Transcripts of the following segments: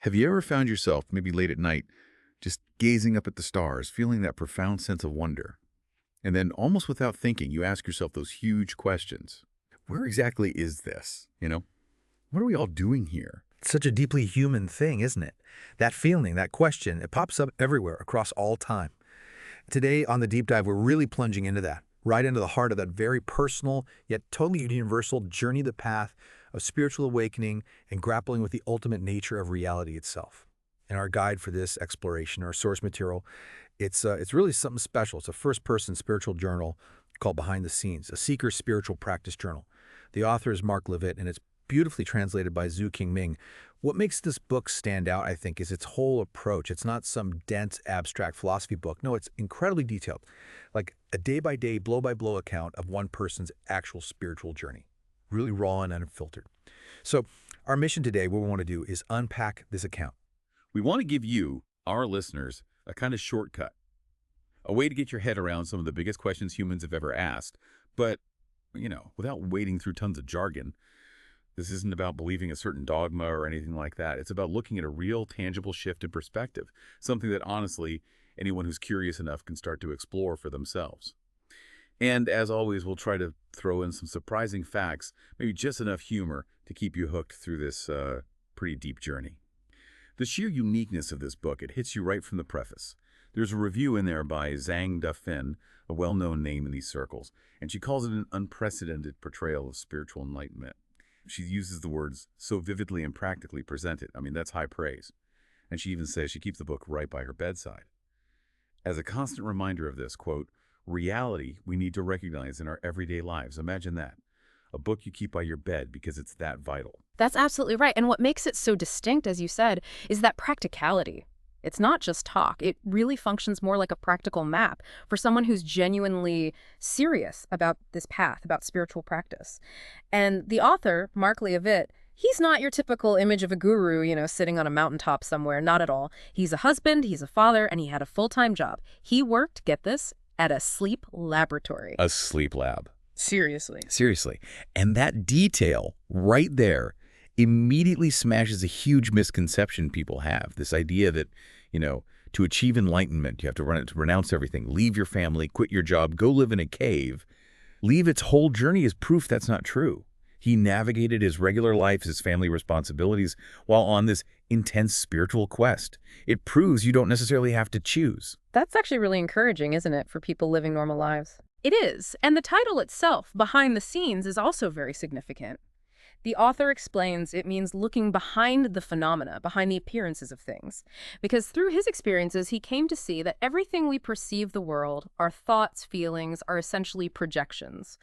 Have you ever found yourself, maybe late at night, just gazing up at the stars, feeling that profound sense of wonder? And then, almost without thinking, you ask yourself those huge questions. Where exactly is this? What are we all doing here? It's such a deeply human thing, isn't it? That feeling, that question, it pops up everywhere across all time. Today on the Deep Dive, we're really plunging into that, right into the heart of that very personal, yet totally universal journey, the path of spiritual awakening and grappling with the ultimate nature of reality itself. And our guide for this exploration, our source material, it's really something special. It's a first-person spiritual journal called Behind the Scenes, a seeker's spiritual practice journal. The author is Marc Leavitt, and it's beautifully translated by Zhu Qingming. What makes this book stand out, I think, is its whole approach. It's not some dense, abstract philosophy book. No, it's incredibly detailed, like a day-by-day, blow-by-blow account of one person's actual spiritual journey, really raw and unfiltered. So our mission today, what we want to do is unpack this account. We want to give you, our listeners, a kind of shortcut, a way to get your head around some of the biggest questions humans have ever asked, but, without wading through tons of jargon. This isn't about believing a certain dogma or anything like that. It's about looking at a real, tangible shift in perspective, something that, honestly, anyone who's curious enough can start to explore for themselves. And, as always, we'll try to throw in some surprising facts, maybe just enough humor to keep you hooked through this pretty deep journey. The sheer uniqueness of this book, it hits you right from the preface. There's a review in there by Zhang Dafin, a well-known name in these circles, and she calls it an unprecedented portrayal of spiritual enlightenment. She uses the words so vividly and practically presented. I mean, that's high praise. And she even says she keeps the book right by her bedside. As a constant reminder of this, quote, reality we need to recognize in our everyday lives. Imagine that. A book you keep by your bed because it's that vital. That's absolutely right. And what makes it so distinct, as you said, is that practicality. It's not just talk. It really functions more like a practical map for someone who's genuinely serious about this path, about spiritual practice. And the author, Marc Leavitt, he's not your typical image of a guru, sitting on a mountaintop somewhere. Not at all. He's a husband, he's a father, and he had a full-time job. He worked, get this, at a sleep laboratory. A sleep lab. Seriously. And that detail right there immediately smashes a huge misconception people have. This idea that, to achieve enlightenment, you have to renounce everything, leave your family, quit your job, go live in a cave. Leavitt's whole journey is proof that's not true. He navigated his regular life, his family responsibilities, while on this intense spiritual quest. It proves you don't necessarily have to choose. That's actually really encouraging, isn't it, for people living normal lives? It is. And the title itself, Behind the Scenes, is also very significant. The author explains it means looking behind the phenomena, behind the appearances of things. Because through his experiences, he came to see that everything we perceive the world, our thoughts, feelings, are essentially projections.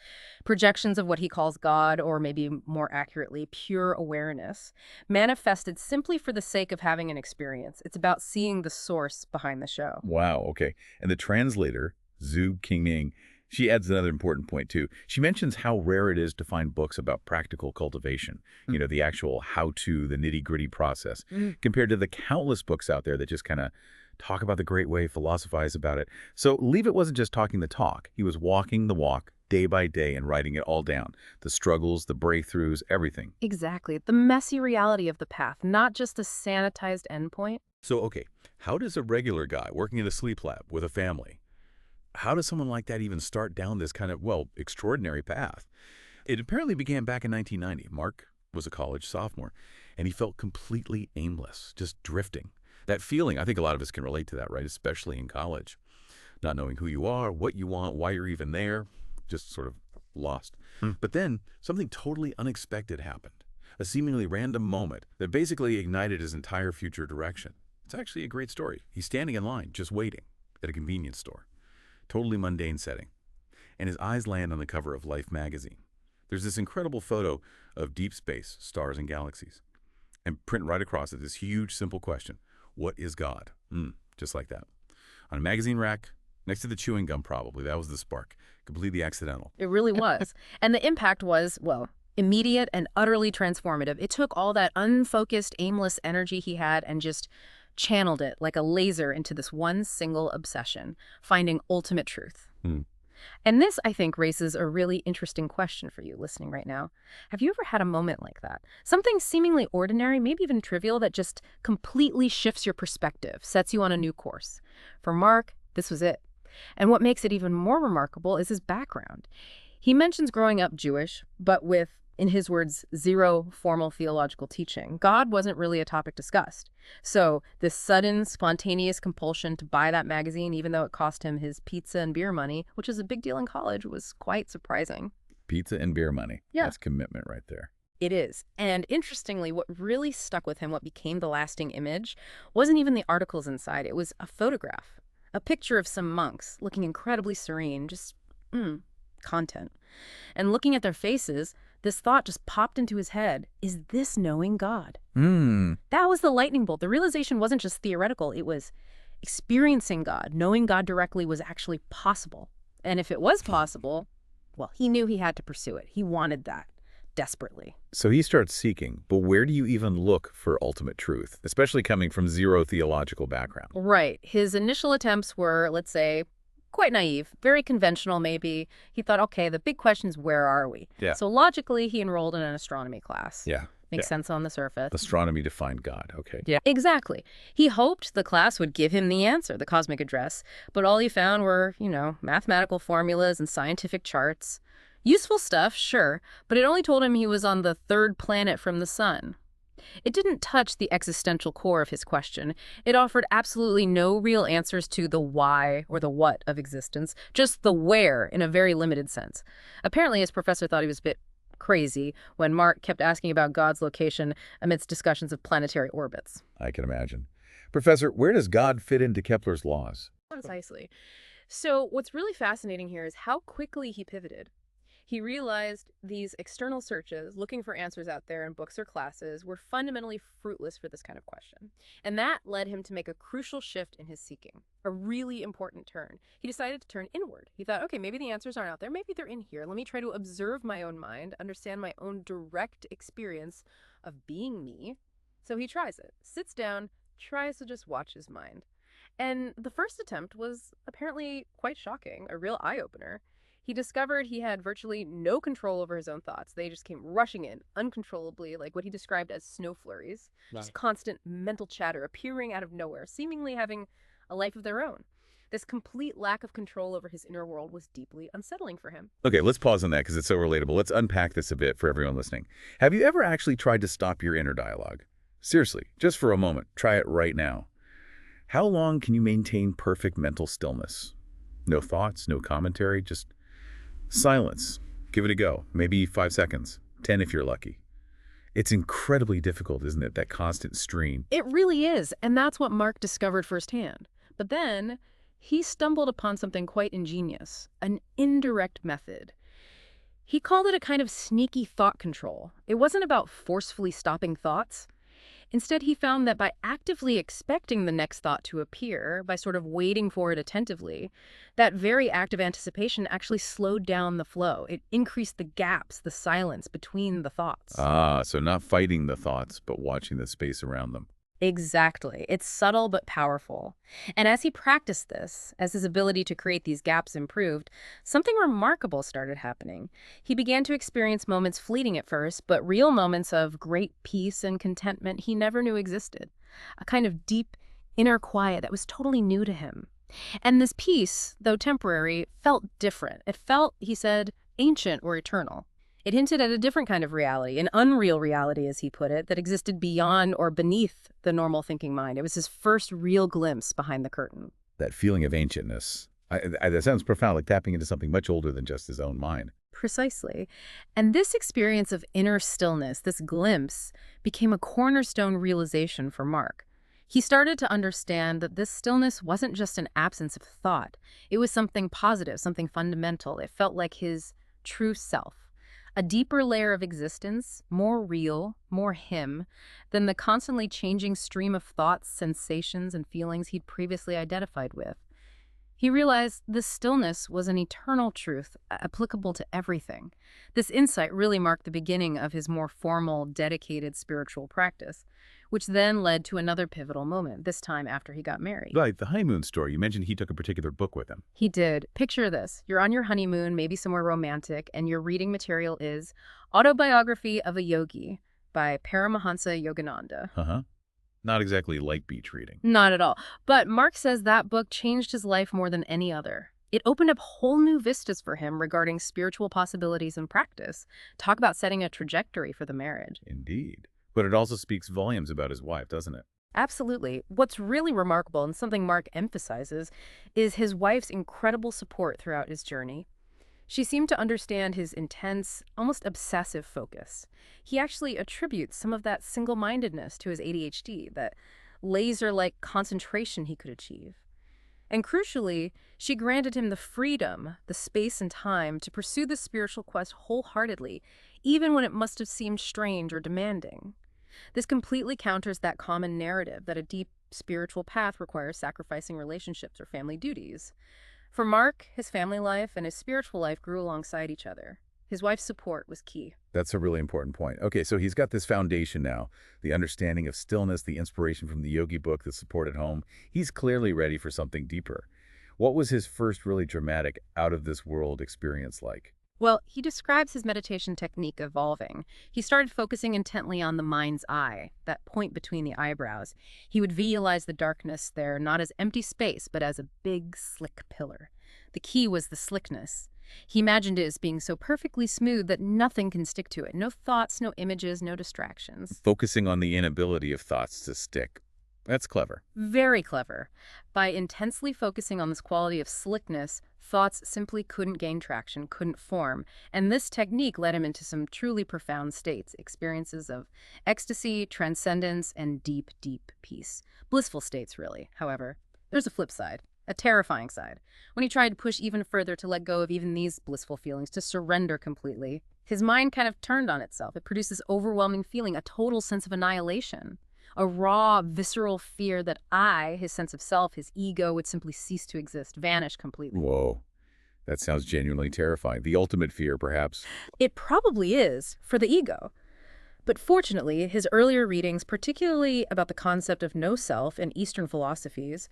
Projections of what he calls God, or maybe more accurately, pure awareness, manifested simply for the sake of having an experience. It's about seeing the source behind the show. Wow, okay. And the translator, Zhu Qingming, she adds another important point, too. She mentions how rare it is to find books about practical cultivation, the actual how-to, the nitty-gritty process, compared to the countless books out there that just kind of talk about the great way, philosophize about it. So Leavitt wasn't just talking the talk. He was walking the walk day by day and writing it all down. The struggles, the breakthroughs, everything. Exactly. The messy reality of the path, not just a sanitized endpoint. So, okay, how does a regular guy working in a sleep lab with a family, how does someone like that even start down this kind of, extraordinary path? It apparently began back in 1990. Marc was a college sophomore, and he felt completely aimless, just drifting. That feeling, I think a lot of us can relate to that, right? Especially in college. Not knowing who you are, what you want, why you're even there, just sort of lost. But then something totally unexpected happened. A seemingly random moment that basically ignited his entire future direction. It's actually a great story. He's standing in line, just waiting, at a convenience store. Totally mundane setting. And his eyes land on the cover of Life magazine. There's this incredible photo of deep space, stars and galaxies. And print right across it this huge, simple question. What is God? Just like that. On a magazine rack, next to the chewing gum probably. That was the spark. Completely accidental. It really was. And the impact was, immediate and utterly transformative. It took all that unfocused, aimless energy he had and just channeled it like a laser into this one single obsession, finding ultimate truth. And this, I think, raises a really interesting question for you listening right now. Have you ever had a moment like that? Something seemingly ordinary, maybe even trivial, that just completely shifts your perspective, sets you on a new course. For Marc, this was it. And what makes it even more remarkable is his background. He mentions growing up Jewish, but with, in his words, zero formal theological teaching. God wasn't really a topic discussed. So this sudden, spontaneous compulsion to buy that magazine, even though it cost him his pizza and beer money, which is a big deal in college, was quite surprising. Pizza and beer money. Yeah. That's commitment right there. It is. And interestingly, what really stuck with him, what became the lasting image, wasn't even the articles inside. It was a photograph, a picture of some monks looking incredibly serene, just content. And looking at their faces, this thought just popped into his head. Is this knowing God? That was the lightning bolt. The realization wasn't just theoretical. It was experiencing God. Knowing God directly was actually possible. And if it was possible, well, he knew he had to pursue it. He wanted that desperately. So he starts seeking, but where do you even look for ultimate truth, especially coming from zero theological background? Right. His initial attempts were, let's say, quite naive, very conventional maybe. He thought, okay, the big question is, where are we? Yeah. So logically, he enrolled in an astronomy class. Yeah. Makes sense on the surface. Astronomy to find God. Okay. Yeah, exactly. He hoped the class would give him the answer, the cosmic address, but all he found were, mathematical formulas and scientific charts. Useful stuff, sure, but it only told him he was on the third planet from the sun. It didn't touch the existential core of his question. It offered absolutely no real answers to the why or the what of existence, just the where in a very limited sense. Apparently, his professor thought he was a bit crazy when Marc kept asking about God's location amidst discussions of planetary orbits. I can imagine. Professor, where does God fit into Kepler's laws? Precisely. So what's really fascinating here is how quickly he pivoted. He realized these external searches, looking for answers out there in books or classes, were fundamentally fruitless for this kind of question. And that led him to make a crucial shift in his seeking, a really important turn. He decided to turn inward. He thought, okay, maybe the answers aren't out there. Maybe they're in here. Let me try to observe my own mind, understand my own direct experience of being me. So he tries it, sits down, tries to just watch his mind. And the first attempt was apparently quite shocking, a real eye-opener. He discovered he had virtually no control over his own thoughts. They just came rushing in, uncontrollably, like what he described as snow flurries. Right. Just constant mental chatter appearing out of nowhere, seemingly having a life of their own. This complete lack of control over his inner world was deeply unsettling for him. Okay, let's pause on that because it's so relatable. Let's unpack this a bit for everyone listening. Have you ever actually tried to stop your inner dialogue? Seriously, just for a moment, try it right now. How long can you maintain perfect mental stillness? No thoughts, no commentary, just silence. Give it a go. Maybe 5 seconds, 10 if you're lucky. It's incredibly difficult, isn't it, that constant stream? It really is, and that's what Marc discovered firsthand. But then he stumbled upon something quite ingenious, an indirect method. He called it a kind of sneaky thought control. It wasn't about forcefully stopping thoughts. Instead, he found that by actively expecting the next thought to appear, by sort of waiting for it attentively, that very act of anticipation actually slowed down the flow. It increased the gaps, the silence between the thoughts. So not fighting the thoughts, but watching the space around them. Exactly. It's subtle but powerful. And as he practiced this, as his ability to create these gaps improved, something remarkable started happening. He began to experience moments fleeting at first, but real moments of great peace and contentment he never knew existed. A kind of deep inner quiet that was totally new to him. And this peace, though temporary, felt different. It felt, he said, ancient or eternal. It hinted at a different kind of reality, an unreal reality, as he put it, that existed beyond or beneath the normal thinking mind. It was his first real glimpse behind the curtain. That feeling of ancientness. That sounds profound, like tapping into something much older than just his own mind. Precisely. And this experience of inner stillness, this glimpse, became a cornerstone realization for Marc. He started to understand that this stillness wasn't just an absence of thought. It was something positive, something fundamental. It felt like his true self. A deeper layer of existence, more real, more him, than the constantly changing stream of thoughts, sensations, and feelings he'd previously identified with. He realized this stillness was an eternal truth applicable to everything. This insight really marked the beginning of his more formal, dedicated spiritual practice, which then led to another pivotal moment, this time after he got married. Right, the honeymoon story. You mentioned he took a particular book with him. He did. Picture this. You're on your honeymoon, maybe somewhere romantic, and your reading material is Autobiography of a Yogi by Paramahansa Yogananda. Uh-huh. Not exactly light beach reading. Not at all. But Mark says that book changed his life more than any other. It opened up whole new vistas for him regarding spiritual possibilities and practice. Talk about setting a trajectory for the marriage. Indeed. But it also speaks volumes about his wife, doesn't it? Absolutely. What's really remarkable, and something Mark emphasizes, is his wife's incredible support throughout his journey. She seemed to understand his intense, almost obsessive focus. He actually attributes some of that single-mindedness to his ADHD, that laser-like concentration he could achieve. And crucially, she granted him the freedom, the space and time to pursue the spiritual quest wholeheartedly, even when it must have seemed strange or demanding. This completely counters that common narrative that a deep spiritual path requires sacrificing relationships or family duties. For Mark, his family life and his spiritual life grew alongside each other. His wife's support was key. That's a really important point. Okay, so he's got this foundation now, the understanding of stillness, the inspiration from the yogi book, the support at home. He's clearly ready for something deeper. What was his first really dramatic, out-of-this-world experience like? Well, he describes his meditation technique evolving. He started focusing intently on the mind's eye, that point between the eyebrows. He would visualize the darkness there not as empty space, but as a big, slick pillar. The key was the slickness. He imagined it as being so perfectly smooth that nothing can stick to it. No thoughts, no images, no distractions. Focusing on the inability of thoughts to stick. That's clever. Very clever. By intensely focusing on this quality of slickness, thoughts simply couldn't gain traction, couldn't form. And this technique led him into some truly profound states, experiences of ecstasy, transcendence, and deep, deep peace. Blissful states, really. However, there's a flip side, a terrifying side. When he tried to push even further to let go of even these blissful feelings, to surrender completely, his mind kind of turned on itself. It produced this overwhelming feeling, a total sense of annihilation. A raw, visceral fear that his sense of self, his ego, would simply cease to exist, vanish completely. Whoa. That sounds genuinely terrifying. The ultimate fear, perhaps. It probably is, for the ego. But fortunately, his earlier readings, particularly about the concept of no self in Eastern philosophies,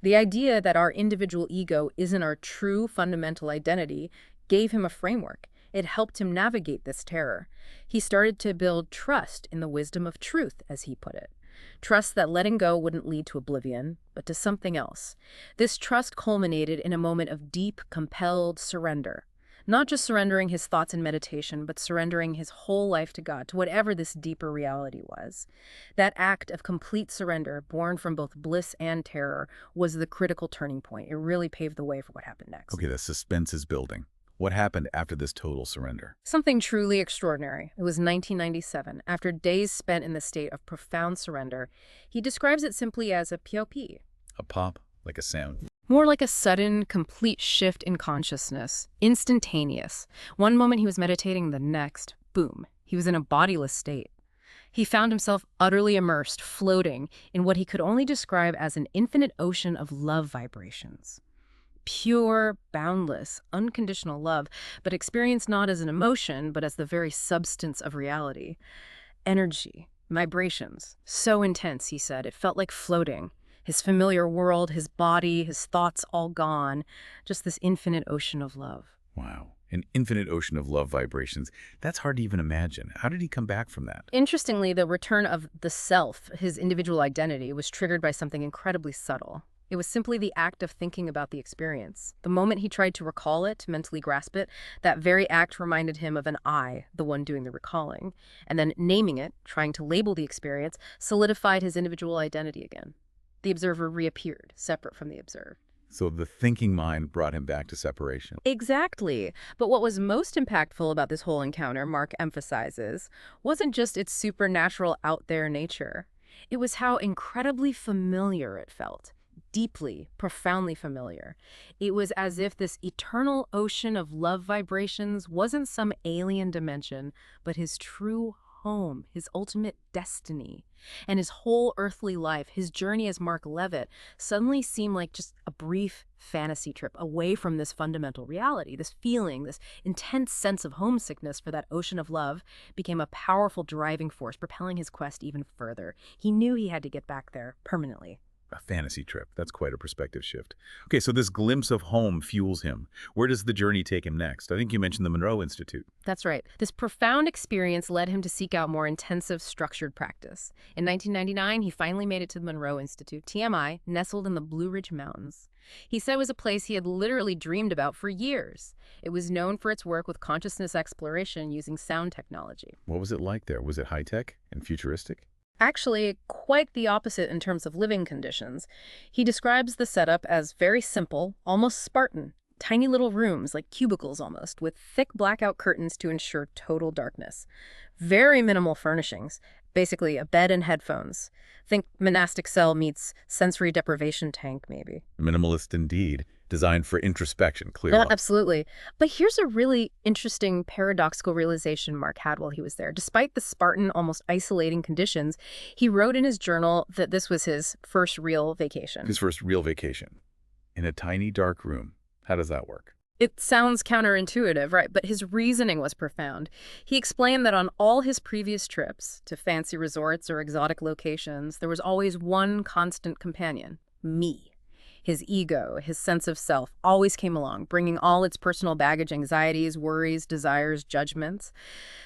the idea that our individual ego isn't our true fundamental identity, gave him a framework. It helped him navigate this terror. He started to build trust in the wisdom of truth, as he put it. Trust that letting go wouldn't lead to oblivion, but to something else. This trust culminated in a moment of deep, compelled surrender. Not just surrendering his thoughts in meditation, but surrendering his whole life to God, to whatever this deeper reality was. That act of complete surrender, born from both bliss and terror, was the critical turning point. It really paved the way for what happened next. Okay, the suspense is building. What happened after this total surrender? Something truly extraordinary. It was 1997. After days spent in the state of profound surrender, he describes it simply as a POP. A pop, like a sound. More like a sudden, complete shift in consciousness. Instantaneous. One moment he was meditating, the next, boom, he was in a bodiless state. He found himself utterly immersed, floating in what he could only describe as an infinite ocean of love vibrations. Pure, boundless, unconditional love, but experienced not as an emotion, but as the very substance of reality. Energy, vibrations, so intense, he said, it felt like floating. His familiar world, his body, his thoughts all gone. Just this infinite ocean of love. Wow. An infinite ocean of love vibrations. That's hard to even imagine. How did he come back from that? Interestingly, the return of the self, his individual identity, was triggered by something incredibly subtle. It was simply the act of thinking about the experience. The moment he tried to recall it, to mentally grasp it, that very act reminded him of an I, the one doing the recalling. And then naming it, trying to label the experience, solidified his individual identity again. The observer reappeared, separate from the observed. So the thinking mind brought him back to separation. Exactly. But what was most impactful about this whole encounter, Mark emphasizes, wasn't just its supernatural out-there nature. It was how incredibly familiar it felt. Deeply, profoundly familiar. It was as if this eternal ocean of love vibrations wasn't some alien dimension, but his true home, his ultimate destiny. And his whole earthly life, his journey as Marc Levitt, suddenly seemed like just a brief fantasy trip away from this fundamental reality. This feeling, this intense sense of homesickness for that ocean of love became a powerful driving force, propelling his quest even further. He knew he had to get back there permanently. A fantasy trip. That's quite a perspective shift. Okay, so this glimpse of home fuels him. Where does the journey take him next? I think you mentioned the Monroe Institute. That's right. This profound experience led him to seek out more intensive, structured practice. In 1999, he finally made it to the Monroe Institute, TMI, nestled in the Blue Ridge Mountains. He said it was a place he had literally dreamed about for years. It was known for its work with consciousness exploration using sound technology. What was it like there? Was it high-tech and futuristic? Actually, quite the opposite in terms of living conditions. He describes the setup as very simple, almost Spartan. Tiny little rooms, like cubicles almost, with thick blackout curtains to ensure total darkness. Very minimal furnishings, basically a bed and headphones. Think monastic cell meets sensory deprivation tank, maybe. Minimalist indeed. Designed for introspection, clearly. Yeah, absolutely. But here's a really interesting paradoxical realization Marc had while he was there. Despite the Spartan, almost isolating conditions, he wrote in his journal that this was his first real vacation. His first real vacation. In a tiny, dark room. How does that work? It sounds counterintuitive, right? But his reasoning was profound. He explained that on all his previous trips to fancy resorts or exotic locations, there was always one constant companion: me. His ego, his sense of self, always came along, bringing all its personal baggage, anxieties, worries, desires, judgments.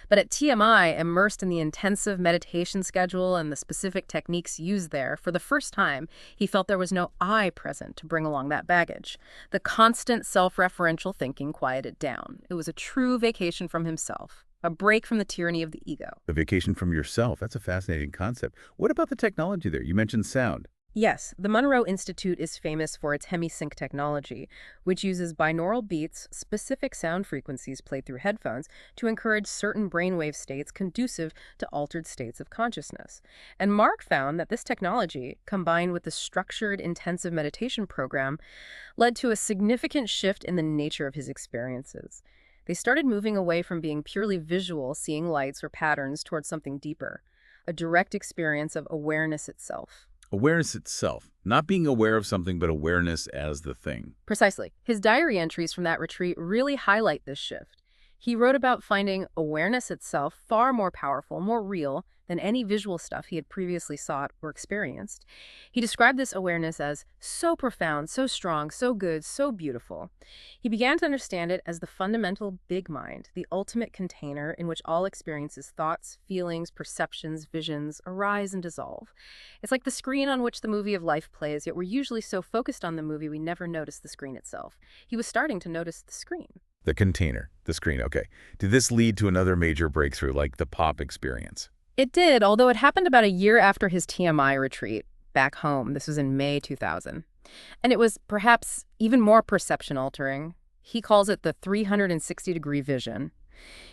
But at TMI, immersed in the intensive meditation schedule and the specific techniques used there, for the first time, he felt there was no I present to bring along that baggage. The constant self-referential thinking quieted down. It was a true vacation from himself, a break from the tyranny of the ego. A vacation from yourself. That's a fascinating concept. What about the technology there? You mentioned sound. Yes, the Monroe Institute is famous for its hemisync technology, which uses binaural beats, specific sound frequencies played through headphones, to encourage certain brainwave states conducive to altered states of consciousness. And Marc found that this technology, combined with the structured intensive meditation program, led to a significant shift in the nature of his experiences. They started moving away from being purely visual, seeing lights or patterns, towards something deeper, a direct experience of awareness itself. Awareness itself. Not being aware of something, but awareness as the thing. Precisely. His diary entries from that retreat really highlight this shift. He wrote about finding awareness itself far more powerful, more real than any visual stuff he had previously sought or experienced. He described this awareness as so profound, so strong, so good, so beautiful. He began to understand it as the fundamental big mind, the ultimate container in which all experiences, thoughts, feelings, perceptions, visions arise and dissolve. It's like the screen on which the movie of life plays, yet we're usually so focused on the movie we never notice the screen itself. He was starting to notice the screen. The container, the screen, okay. Did this lead to another major breakthrough, like the pop experience? It did, although it happened about a year after his TMI retreat back home. This was in May 2000. And it was perhaps even more perception-altering. He calls it the 360-degree vision.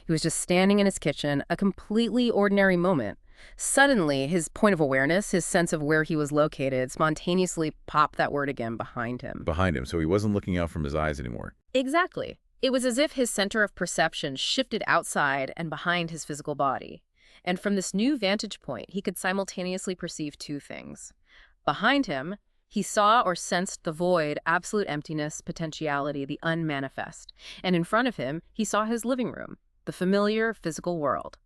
He was just standing in his kitchen, a completely ordinary moment. Suddenly, his point of awareness, his sense of where he was located, spontaneously popped that word again behind him. Behind him, so he wasn't looking out from his eyes anymore. Exactly. It was as if his center of perception shifted outside and behind his physical body. And from this new vantage point, he could simultaneously perceive two things. Behind him, he saw or sensed the void, absolute emptiness, potentiality, the unmanifest. And in front of him, he saw his living room, the familiar physical world.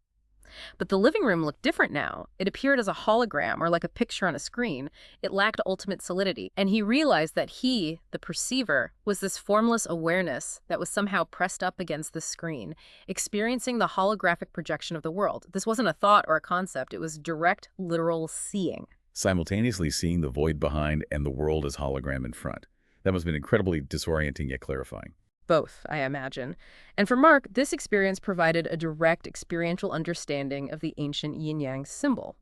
But the living room looked different now. It appeared as a hologram or like a picture on a screen. It lacked ultimate solidity. And he realized that he, the perceiver, was this formless awareness that was somehow pressed up against the screen, experiencing the holographic projection of the world. This wasn't a thought or a concept. It was direct, literal seeing. Simultaneously seeing the void behind and the world as hologram in front. That must have been incredibly disorienting yet clarifying. Both, I imagine. And for Marc, this experience provided a direct experiential understanding of the ancient yin-yang symbol.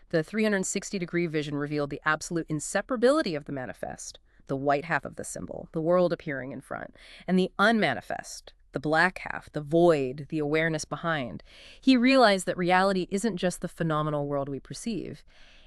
The 360-degree vision revealed the absolute inseparability of the manifest, the white half of the symbol, the world appearing in front, and the unmanifest, the black half, the void, the awareness behind. He realized that reality isn't just the phenomenal world we perceive.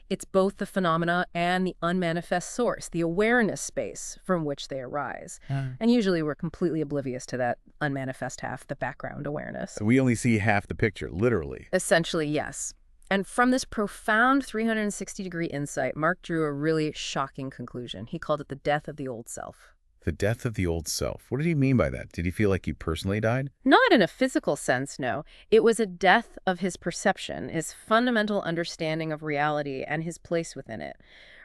It's both the phenomena and the unmanifest source, the awareness space from which they arise. And usually we're completely oblivious to that unmanifest half, the background awareness. We only see half the picture, literally. Essentially, yes. And from this profound 360-degree insight, Marc drew a really shocking conclusion. He called it the death of the old self. The death of the old self. What did he mean by that? Did he feel like he personally died? Not in a physical sense, no. It was a death of his perception, his fundamental understanding of reality and his place within it.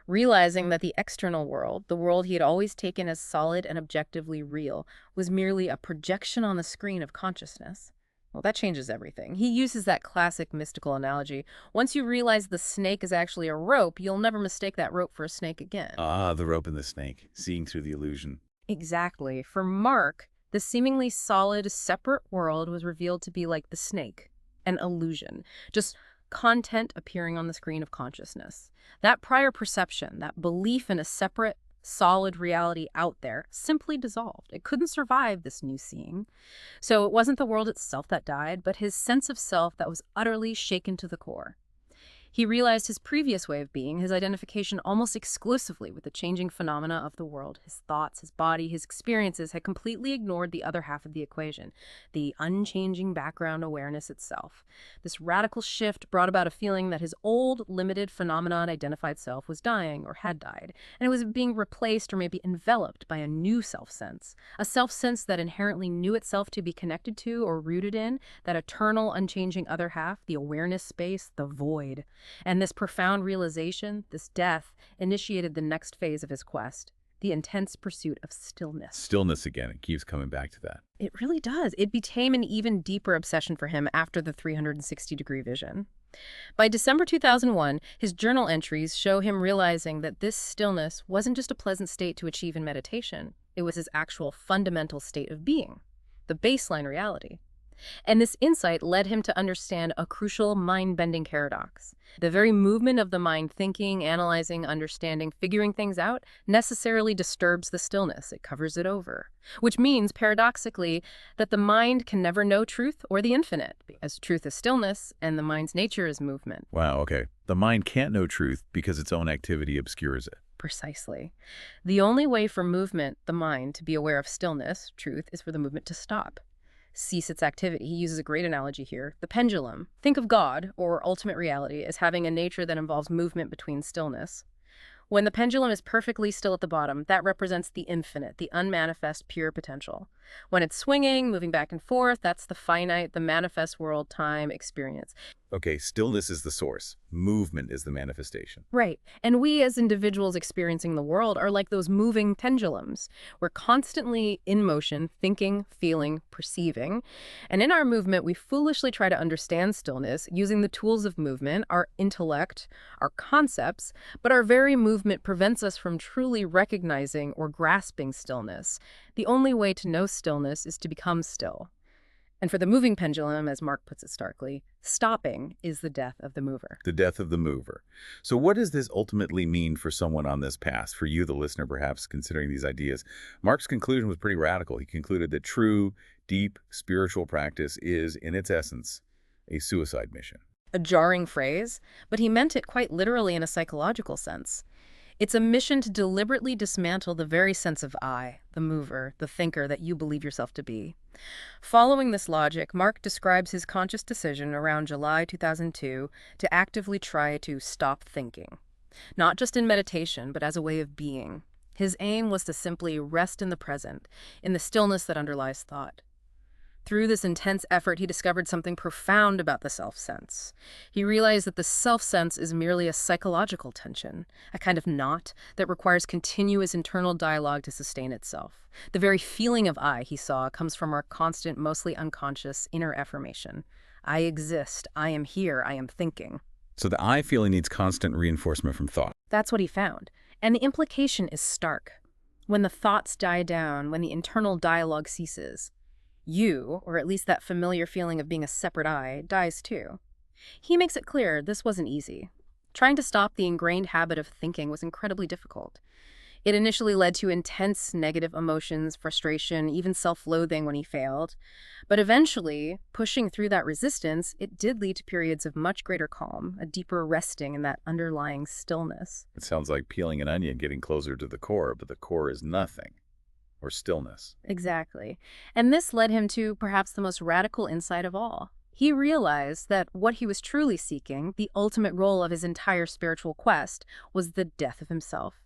Realizing that the external world, the world he had always taken as solid and objectively real, was merely a projection on the screen of consciousness. Well, that changes everything. He uses that classic mystical analogy. Once you realize the snake is actually a rope, you'll never mistake that rope for a snake again. Ah, the rope and the snake, seeing through the illusion. Exactly. For Marc, the seemingly solid, separate world was revealed to be like the snake, an illusion, just content appearing on the screen of consciousness. That prior perception, that belief in a separate, solid reality out there, simply dissolved. It couldn't survive this new seeing. So it wasn't the world itself that died, but his sense of self that was utterly shaken to the core. He realized his previous way of being, his identification almost exclusively with the changing phenomena of the world. His thoughts, his body, his experiences had completely ignored the other half of the equation, the unchanging background awareness itself. This radical shift brought about a feeling that his old, limited phenomenon identified self was dying or had died, and it was being replaced or maybe enveloped by a new self-sense, a self-sense that inherently knew itself to be connected to or rooted in that eternal, unchanging other half, the awareness space, the void. And this profound realization, this death, initiated the next phase of his quest, the intense pursuit of stillness. Stillness again. It keeps coming back to that. It really does. It became an even deeper obsession for him after the 360-degree vision. By December 2001, his journal entries show him realizing that this stillness wasn't just a pleasant state to achieve in meditation. It was his actual fundamental state of being, the baseline reality. And this insight led him to understand a crucial mind-bending paradox. The very movement of the mind thinking, analyzing, understanding, figuring things out necessarily disturbs the stillness. It covers it over. Which means, paradoxically, that the mind can never know truth or the infinite, as truth is stillness and the mind's nature is movement. Wow, okay. The mind can't know truth because its own activity obscures it. Precisely. The only way for movement, the mind, to be aware of stillness, truth, is for the movement to stop. Cease its activity. He uses a great analogy here. The pendulum. Think of God, or ultimate reality, as having a nature that involves movement between stillness. When the pendulum is perfectly still at the bottom, that represents the infinite, the unmanifest, pure potential. When it's swinging, moving back and forth, that's the finite, the manifest world, time, experience. Okay, stillness is the source. Movement is the manifestation. Right. And we as individuals experiencing the world are like those moving pendulums. We're constantly in motion, thinking, feeling, perceiving. And in our movement, we foolishly try to understand stillness using the tools of movement, our intellect, our concepts, but our very movement prevents us from truly recognizing or grasping stillness. The only way to know stillness is to become still. And for the moving pendulum, as Marc puts it starkly, stopping is the death of the mover. The death of the mover. So what does this ultimately mean for someone on this path, for you, the listener, perhaps considering these ideas? Marc's conclusion was pretty radical. He concluded that true, deep spiritual practice is, in its essence, a suicide mission. A jarring phrase, but he meant it quite literally in a psychological sense. It's a mission to deliberately dismantle the very sense of I, the mover, the thinker that you believe yourself to be. Following this logic, Marc describes his conscious decision around July 2002 to actively try to stop thinking. Not just in meditation, but as a way of being. His aim was to simply rest in the present, in the stillness that underlies thought. Through this intense effort, he discovered something profound about the self-sense. He realized that the self-sense is merely a psychological tension, a kind of knot that requires continuous internal dialogue to sustain itself. The very feeling of I, he saw, comes from our constant, mostly unconscious, inner affirmation. I exist, I am here, I am thinking. So the I feeling needs constant reinforcement from thought. That's what he found. And the implication is stark. When the thoughts die down, when the internal dialogue ceases, you, or at least that familiar feeling of being a separate I, dies too. He makes it clear this wasn't easy. Trying to stop the ingrained habit of thinking was incredibly difficult. It initially led to intense negative emotions, frustration, even self-loathing when he failed. But eventually, pushing through that resistance, it did lead to periods of much greater calm, a deeper resting in that underlying stillness. It sounds like peeling an onion, getting closer to the core, but the core is nothing, or stillness. Exactly. And this led him to perhaps the most radical insight of all. He realized that what he was truly seeking, the ultimate goal of his entire spiritual quest, was the death of himself.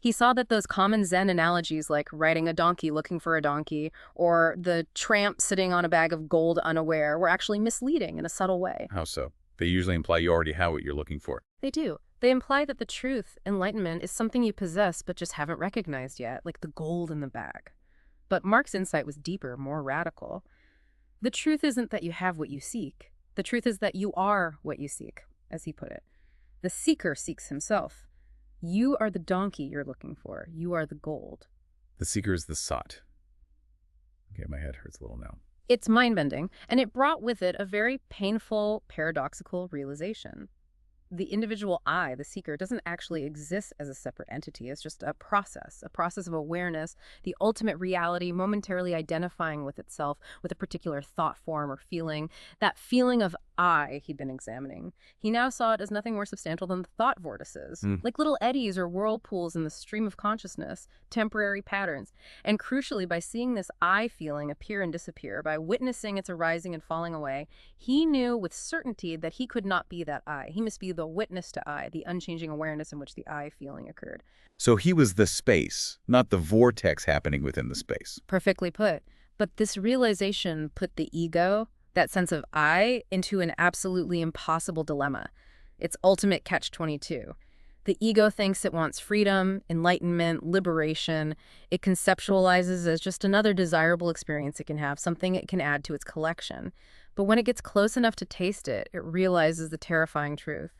He saw that those common Zen analogies like riding a donkey looking for a donkey or the tramp sitting on a bag of gold unaware were actually misleading in a subtle way. How so? They usually imply you already have what you're looking for. They do. They imply that the truth, enlightenment, is something you possess but just haven't recognized yet, like the gold in the bag. But Marc's insight was deeper, more radical. The truth isn't that you have what you seek. The truth is that you are what you seek, as he put it. The seeker seeks himself. You are the donkey you're looking for. You are the gold. The seeker is the sought. Okay, my head hurts a little now. It's mind-bending, and it brought with it a very painful, paradoxical realization. The individual I, the seeker, doesn't actually exist as a separate entity. It's just a process of awareness, the ultimate reality momentarily identifying with itself with a particular thought form or feeling. That feeling of I he'd been examining. He now saw it as nothing more substantial than the thought vortices, like little eddies or whirlpools in the stream of consciousness, temporary patterns. And crucially, by seeing this I feeling appear and disappear, by witnessing its arising and falling away, he knew with certainty that he could not be that I. He must be the witness to I, the unchanging awareness in which the I feeling occurred. So he was the space, not the vortex happening within the space. Perfectly put. But this realization put the ego, that sense of I, into an absolutely impossible dilemma. Its ultimate catch-22. The ego thinks it wants freedom, enlightenment, liberation. It conceptualizes as just another desirable experience it can have, something it can add to its collection. But when it gets close enough to taste it, it realizes the terrifying truth.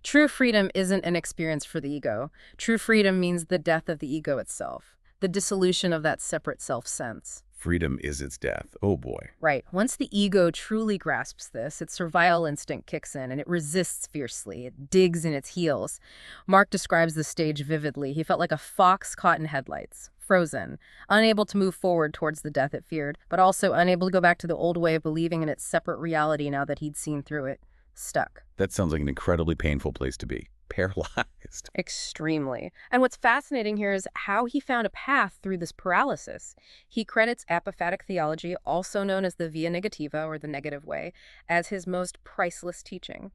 True freedom isn't an experience for the ego. True freedom means the death of the ego itself, the dissolution of that separate self-sense. Freedom is its death. Oh boy. Right. Once the ego truly grasps this, its survival instinct kicks in and it resists fiercely. It digs in its heels. Marc describes the stage vividly. He felt like a fox caught in headlights, frozen, unable to move forward towards the death it feared, but also unable to go back to the old way of believing in its separate reality now that he'd seen through it. Stuck. That sounds like an incredibly painful place to be. Paralyzed. Extremely. And what's fascinating here is how he found a path through this paralysis. He credits apophatic theology, also known as the via negativa, or the negative way, as his most priceless teaching.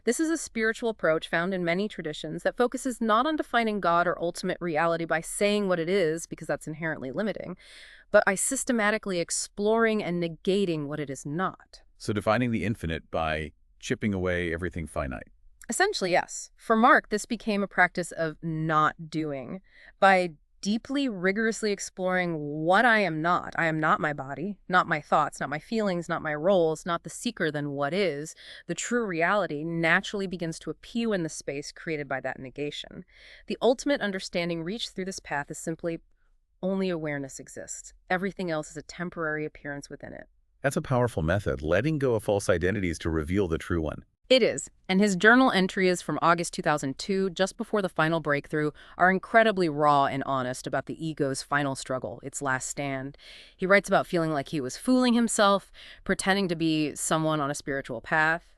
This is a spiritual approach found in many traditions that focuses not on defining God or ultimate reality by saying what it is, because that's inherently limiting, but by systematically exploring and negating what it is not. So defining the infinite by chipping away everything finite. Essentially, yes. For Marc, this became a practice of not doing. By deeply, rigorously exploring what I am not. I am not my body, not my thoughts, not my feelings, not my roles, not the seeker, then what is. The true reality naturally begins to appear in the space created by that negation. The ultimate understanding reached through this path is simply only awareness exists. Everything else is a temporary appearance within it. That's a powerful method, letting go of false identities to reveal the true one. It is, and his journal entries from August 2002, just before the final breakthrough, are incredibly raw and honest about the ego's final struggle, its last stand. He writes about feeling like he was fooling himself, pretending to be someone on a spiritual path.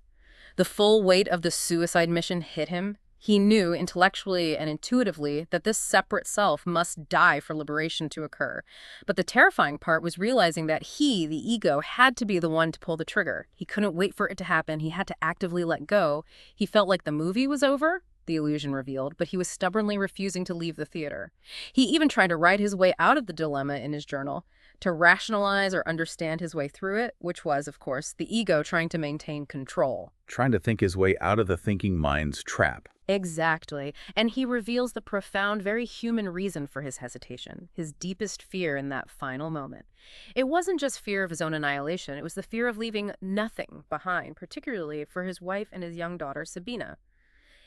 The full weight of the suicide mission hit him. He knew intellectually and intuitively that this separate self must die for liberation to occur. But the terrifying part was realizing that he, the ego, had to be the one to pull the trigger. He couldn't wait for it to happen. He had to actively let go. He felt like the movie was over, the illusion revealed, but he was stubbornly refusing to leave the theater. He even tried to write his way out of the dilemma in his journal, to rationalize or understand his way through it, which was, of course, the ego trying to maintain control. Trying to think his way out of the thinking mind's trap. Exactly. And he reveals the profound, very human reason for his hesitation, his deepest fear in that final moment. It wasn't just fear of his own annihilation, it was the fear of leaving nothing behind, particularly for his wife and his young daughter, Sabina.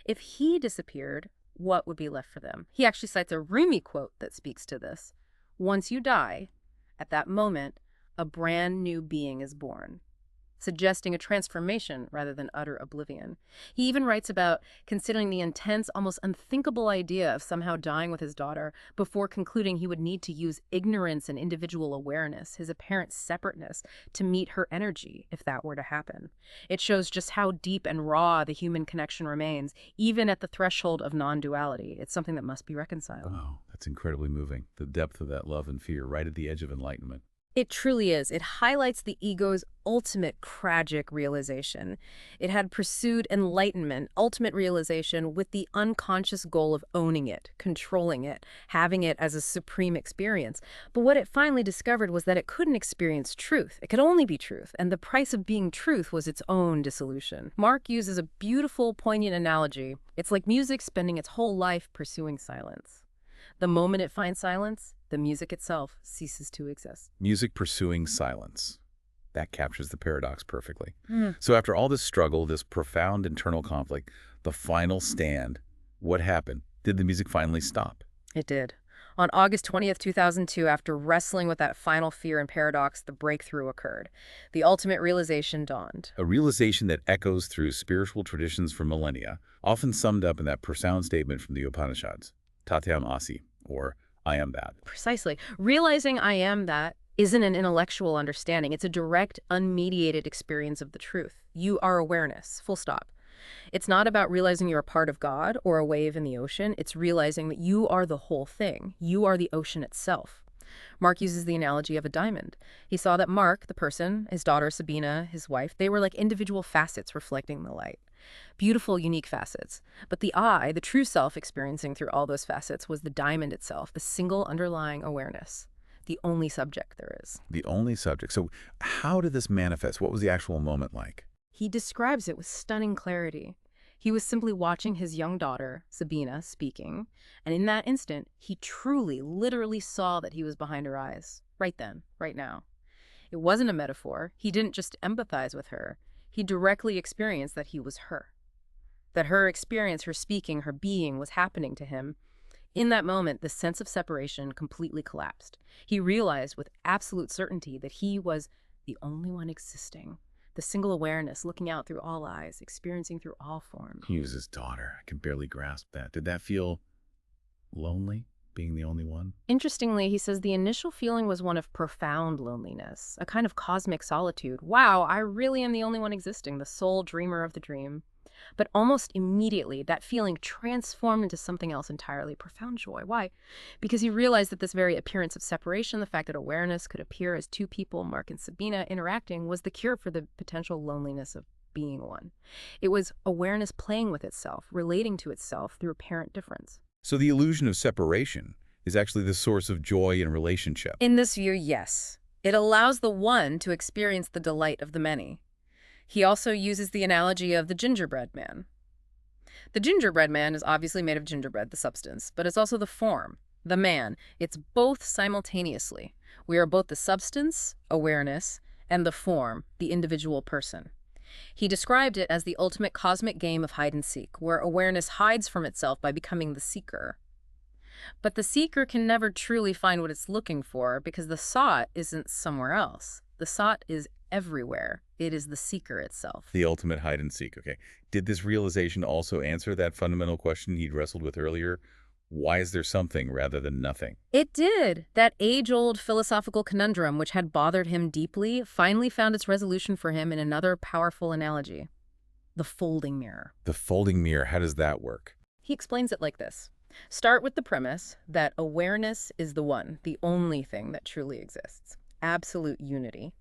If he disappeared, what would be left for them? He actually cites a Rumi quote that speaks to this. Once you die, at that moment, a brand new being is born. suggesting a transformation rather than utter oblivion. He even writes about considering the intense, almost unthinkable idea of somehow dying with his daughter before concluding he would need to use ignorance and individual awareness, his apparent separateness, to meet her energy if that were to happen. It shows just how deep and raw the human connection remains, even at the threshold of non-duality. It's something that must be reconciled. Oh, that's incredibly moving. The depth of that love and fear right at the edge of enlightenment. It truly is. It highlights the ego's ultimate tragic realization. It had pursued enlightenment, ultimate realization, with the unconscious goal of owning it, controlling it, having it as a supreme experience. But what it finally discovered was that it couldn't experience truth. It could only be truth, and the price of being truth was its own dissolution. Marc uses a beautiful, poignant analogy. It's like music spending its whole life pursuing silence. The moment it finds silence, the music itself ceases to exist. Music pursuing silence. That captures the paradox perfectly. So after all this struggle, this profound internal conflict, the final stand, what happened? Did the music finally stop? It did. On August 20th, 2002, after wrestling with that final fear and paradox, the breakthrough occurred. The ultimate realization dawned. A realization that echoes through spiritual traditions for millennia, often summed up in that profound statement from the Upanishads, Tatham Asi, or I am that. Precisely. Realizing I am that isn't an intellectual understanding. It's a direct, unmediated experience of the truth. You are awareness, full stop. It's not about realizing you're a part of God or a wave in the ocean. It's realizing that you are the whole thing. You are the ocean itself. Marc uses the analogy of a diamond. He saw that Marc, the person, his daughter Sabina, his wife, they were like individual facets reflecting the light. Beautiful, unique facets. But the I, the true self experiencing through all those facets, was the diamond itself, the single underlying awareness, the only subject there is. The only subject. So how did this manifest? What was the actual moment like? He describes it with stunning clarity. He was simply watching his young daughter, Sabina, speaking, and in that instant, he truly, literally saw that he was behind her eyes. Right then, right now. It wasn't a metaphor. He didn't just empathize with her. He directly experienced that he was her. That her experience, her speaking, her being was happening to him. In that moment, the sense of separation completely collapsed. He realized with absolute certainty that he was the only one existing. The single awareness, looking out through all eyes, experiencing through all forms. He was his daughter. I can barely grasp that. Did that feel lonely, being the only one? Interestingly, he says the initial feeling was one of profound loneliness, a kind of cosmic solitude. Wow, I really am the only one existing, the sole dreamer of the dream. But almost immediately, that feeling transformed into something else entirely, profound joy. Why? Because he realized that this very appearance of separation, the fact that awareness could appear as two people, Marc and Sabina, interacting, was the cure for the potential loneliness of being one. It was awareness playing with itself, relating to itself through apparent difference. So the illusion of separation is actually the source of joy in relationship. In this view, yes. It allows the one to experience the delight of the many. He also uses the analogy of the gingerbread man. The gingerbread man is obviously made of gingerbread, the substance, but it's also the form, the man. It's both simultaneously. We are both the substance, awareness, and the form, the individual person. He described it as the ultimate cosmic game of hide and seek, where awareness hides from itself by becoming the seeker. But the seeker can never truly find what it's looking for because the sought isn't somewhere else. The sought is everywhere. It is the seeker itself. The ultimate hide and seek. Okay. Did this realization also answer that fundamental question he'd wrestled with earlier? Why is there something rather than nothing? It did. That age-old philosophical conundrum, which had bothered him deeply, finally found its resolution for him in another powerful analogy. The folding mirror. The folding mirror, how does that work? He explains it like this. Start with the premise that awareness is the one, the only thing that truly exists. Absolute unity.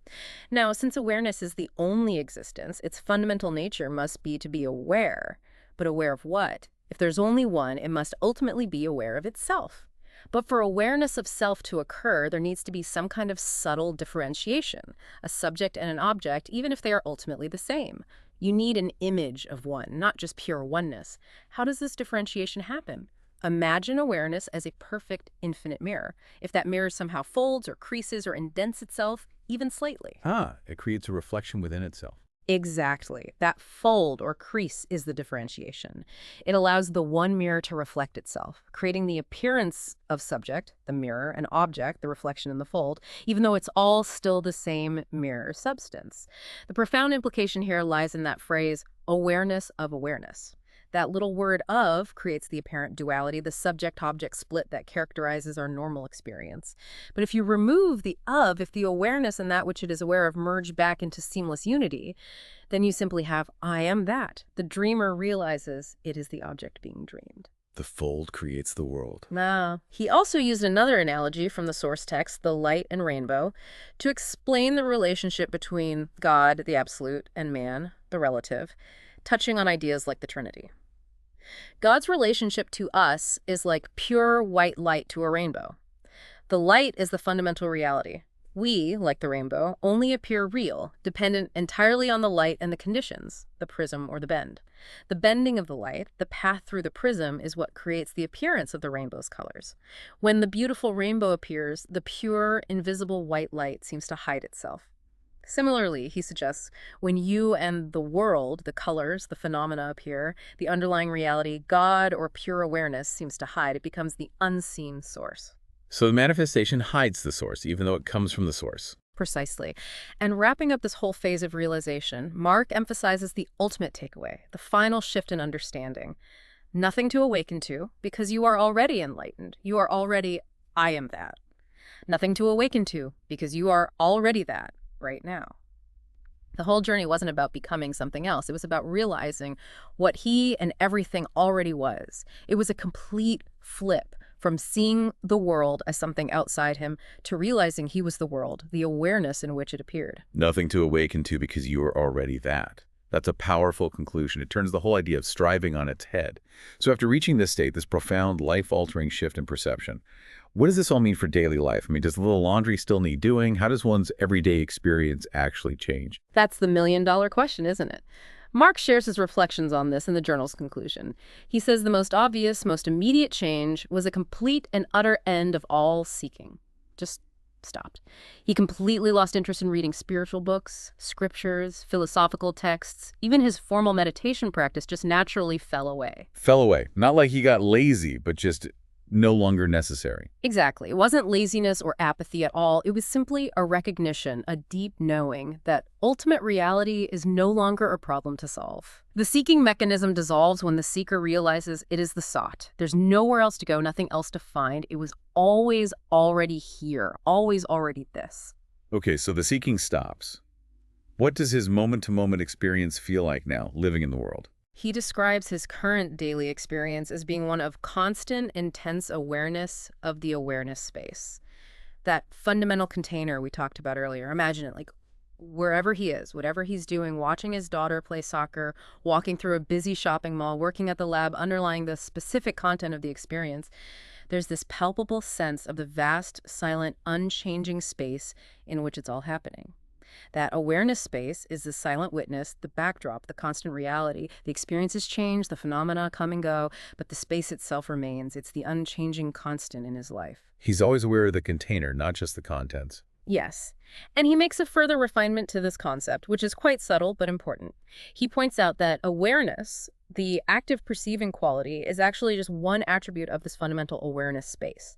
Now, since awareness is the only existence, its fundamental nature must be to be aware. But aware of what? If there's only one, it must ultimately be aware of itself. But for awareness of self to occur, there needs to be some kind of subtle differentiation, a subject and an object, even if they are ultimately the same. You need an image of one, not just pure oneness. How does this differentiation happen? Imagine awareness as a perfect infinite mirror. If that mirror somehow folds or creases or indents itself, even slightly. It creates a reflection within itself. Exactly. That fold or crease is the differentiation. It allows the one mirror to reflect itself, creating the appearance of subject, the mirror, and object, the reflection in the fold, even though it's all still the same mirror substance. The profound implication here lies in that phrase, awareness of awareness. That little word of creates the apparent duality, the subject-object split that characterizes our normal experience. But if you remove the of, if the awareness and that which it is aware of merge back into seamless unity, then you simply have I am that. The dreamer realizes it is the object being dreamed. The fold creates the world. Nah. He also used another analogy from the source text, the light and rainbow, to explain the relationship between God, the absolute, and man, the relative, touching on ideas like the Trinity. God's relationship to us is like pure white light to a rainbow. The light is the fundamental reality. We, like the rainbow, only appear real, dependent entirely on the light and the conditions, the prism or the bend. The bending of the light, the path through the prism, is what creates the appearance of the rainbow's colors. When the beautiful rainbow appears, the pure, invisible white light seems to hide itself. Similarly, he suggests, when you and the world, the colors, the phenomena appear, the underlying reality, God or pure awareness seems to hide. It becomes the unseen source. So the manifestation hides the source, even though it comes from the source. Precisely. And wrapping up this whole phase of realization, Marc emphasizes the ultimate takeaway, the final shift in understanding. Nothing to awaken to, because you are already enlightened. You are already, I am that. Nothing to awaken to, because you are already that. Right now. The whole journey wasn't about becoming something else. It was about realizing what he and everything already was. It was a complete flip from seeing the world as something outside him to realizing he was the world, the awareness in which it appeared. Nothing to awaken to because you are already that. That's a powerful conclusion. It turns the whole idea of striving on its head. So after reaching this state, this profound, life-altering shift in perception, what does this all mean for daily life? I mean, does the little laundry still need doing? How does one's everyday experience actually change? That's the million-dollar question, isn't it? Marc shares his reflections on this in the journal's conclusion. He says the most obvious, most immediate change was a complete and utter end of all seeking. Just stopped. He completely lost interest in reading spiritual books, scriptures, philosophical texts. Even his formal meditation practice just naturally fell away. Fell away. Not like he got lazy, but just no longer necessary. Exactly. It wasn't laziness or apathy at all. It was simply a recognition, a deep knowing that ultimate reality is no longer a problem to solve. The seeking mechanism dissolves when the seeker realizes it is the sought. There's nowhere else to go, nothing else to find. It was always already here, always already this. Okay, so the seeking stops. What does his moment-to-moment experience feel like now, living in the world? He describes his current daily experience as being one of constant, intense awareness of the awareness space. That fundamental container we talked about earlier. Imagine it like wherever he is, whatever he's doing, watching his daughter play soccer, walking through a busy shopping mall, working at the lab, underlying the specific content of the experience, there's this palpable sense of the vast, silent, unchanging space in which it's all happening. That awareness space is the silent witness, the backdrop, the constant reality. The experiences change, the phenomena come and go, but the space itself remains. It's the unchanging constant in his life. He's always aware of the container, not just the contents. Yes. And he makes a further refinement to this concept, which is quite subtle but important. He points out that awareness, the active perceiving quality, is actually just one attribute of this fundamental awareness space.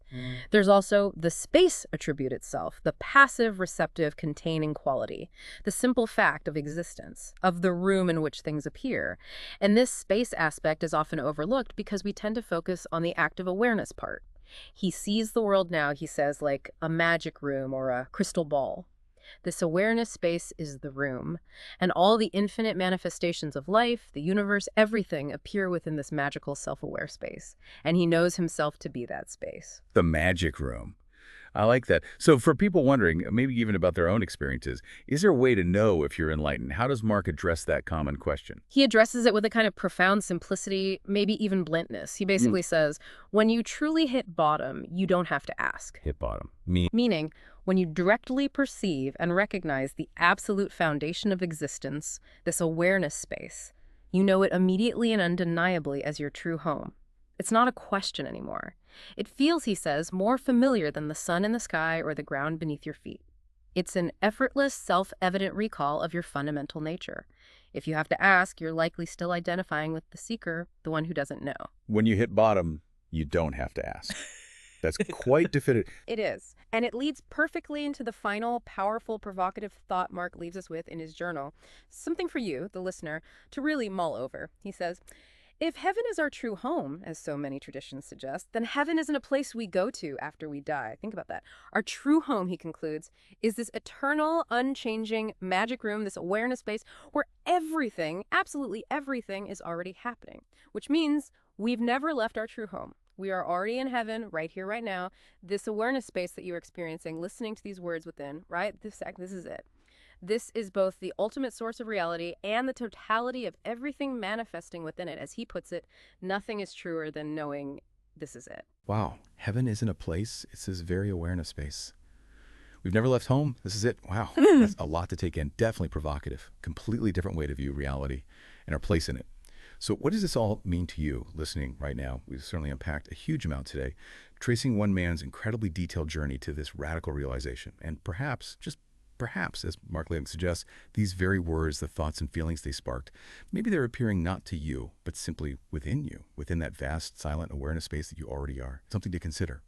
There's also the space attribute itself, the passive, receptive, containing quality, the simple fact of existence, of the room in which things appear. And this space aspect is often overlooked because we tend to focus on the active awareness part. He sees the world now, he says, like a magic room or a crystal ball. This awareness space is the room, and all the infinite manifestations of life, the universe, everything appear within this magical self-aware space, and he knows himself to be that space. The magic room. I like that. So for people wondering, maybe even about their own experiences, is there a way to know if you're enlightened? How does Marc address that common question? He addresses it with a kind of profound simplicity, maybe even bluntness. He basically says, when you truly hit bottom, you don't have to ask. Hit bottom. Meaning, when you directly perceive and recognize the absolute foundation of existence, this awareness space, you know it immediately and undeniably as your true home. It's not a question anymore. It feels, he says, more familiar than the sun in the sky or the ground beneath your feet. It's an effortless, self-evident recall of your fundamental nature. If you have to ask, you're likely still identifying with the seeker, the one who doesn't know. When you hit bottom, you don't have to ask. That's quite definitive. It is. And it leads perfectly into the final, powerful, provocative thought Marc leaves us with in his journal. Something for you, the listener, to really mull over. He says, if heaven is our true home, as so many traditions suggest, then heaven isn't a place we go to after we die. Think about that. Our true home, he concludes, is this eternal, unchanging magic room, this awareness space where everything, absolutely everything, is already happening, which means we've never left our true home. We are already in heaven, right here, right now. This awareness space that you're experiencing, listening to these words within, right? This is it. This is both the ultimate source of reality and the totality of everything manifesting within it. As he puts it, nothing is truer than knowing this is it. Wow. Heaven isn't a place. It's this very awareness space. We've never left home. This is it. Wow. That's a lot to take in. Definitely provocative. Completely different way to view reality and our place in it. So what does this all mean to you listening right now? We've certainly unpacked a huge amount today, tracing one man's incredibly detailed journey to this radical realization. And perhaps, just perhaps, as Marc Levitt suggests, these very words, the thoughts and feelings they sparked, maybe they're appearing not to you, but simply within you, within that vast, silent awareness space that you already are. Something to consider.